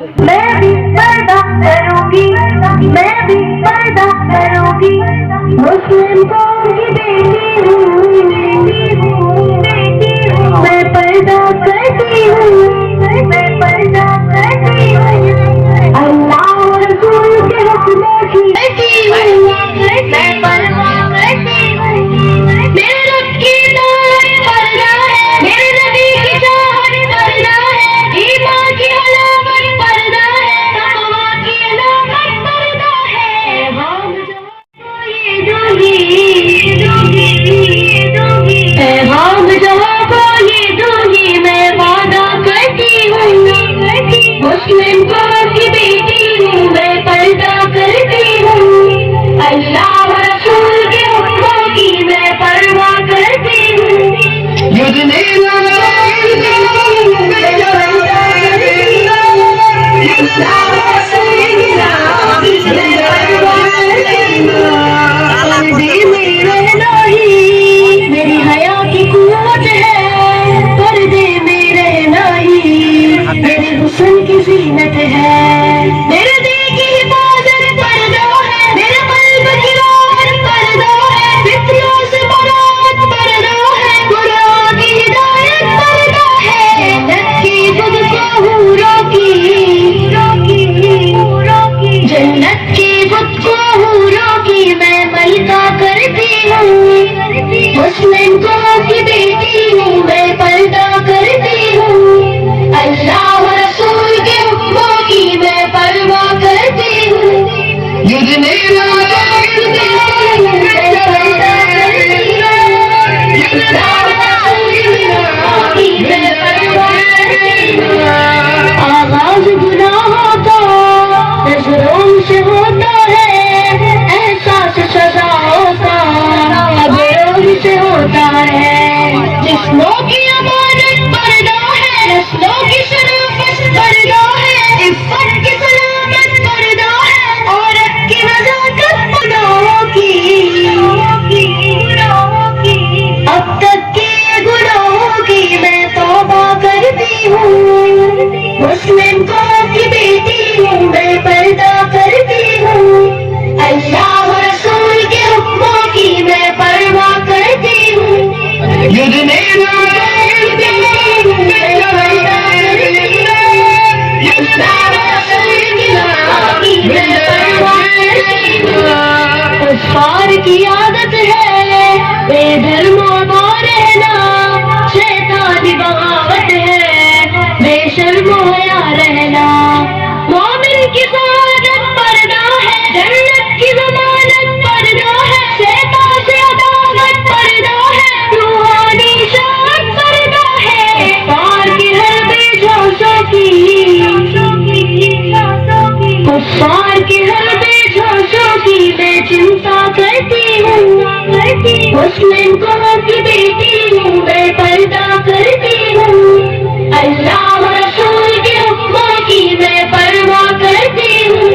मैं भी पर्दा करूंगी, मैं भी पर्दा करूंगी, मुस्लिम कौम की बेटी हूँ, मैं पर्दा करती हूँ, मैं पर्दा करती हूँ, अल्लाह और रसूल के हुक्मों की बेटी हूँ, मैं पर्दा करती हूँ, मेरे रब की नाम पर्दा है, मेरे नबी की चाहत पर्दा है, ईमान की अलामत पर्दा है, तक़वा की अलामत पर्दा है, हम जहाँ ये दूंगी, हम जहाँ को ये दूंगी, मैं वादा करती हूँ, मुस्लिम कौम की बेटी हूँ, मैं पर्दा करती हूँ, अल्लाह व रसूल के हुक्मों की मैं परवाह करती हूँ, मेरी हया की कुव्वत है, पर्दे में रहना ही मेरे हुस्न की ज़ीनत है, मेरे दिल की हिफाजत पर्दा है, मेरे क़ल्ब की राहत पर्दा है, फितनों से बरात पर्दा है, कुरान की हिदायत पर्दा है, जन्नत की खुद को हूरों की मैं मलिका करती हूँ, मुस्लिम कौम की बेटी हूँ, मैं पर्दा करती हूँ, अल्लाह व रसूल के हुक्मों की मैं परवाह करती हूँ, आगाज गुनाहों का नजरों से होता है, एहसास सजाओं का अबरों से होता है, जिस्मों की अमानत पर्दा है, नस्लों की शराफत पर्दा है, इफ़्फ़त की सलामत पर्दा है, औरत की नज़ाकत गुनाहों की, अब तक के गुनाहों की मैं तौबा करती हूँ, मुस्लिम कौम की बेटी हूँ, मैं पर्दा करती हूँ, अल्लाह व रसूल के हुक्मों की मैं परवाह करती हूँ, कुफ़ार की आदत है बेधर्मों को रहना, शैतानी बगावत है बेशर्मो हया रहना, मोमिन की ज़मानत पर्दा है, जन्नत की ज़मानत पर्दा है, शैतान से अदावत पर्दा है, रूहानी शान पर्दा है, कुफ़ार की हर बेझोशों की मैं चिंता करती हूँ, मुस्लिम कौम की बेटी हूँ, मैं पर्दा करती हूँ, अल्लाह व रसूल के हुक्मों की मैं परवाह करती हूँ,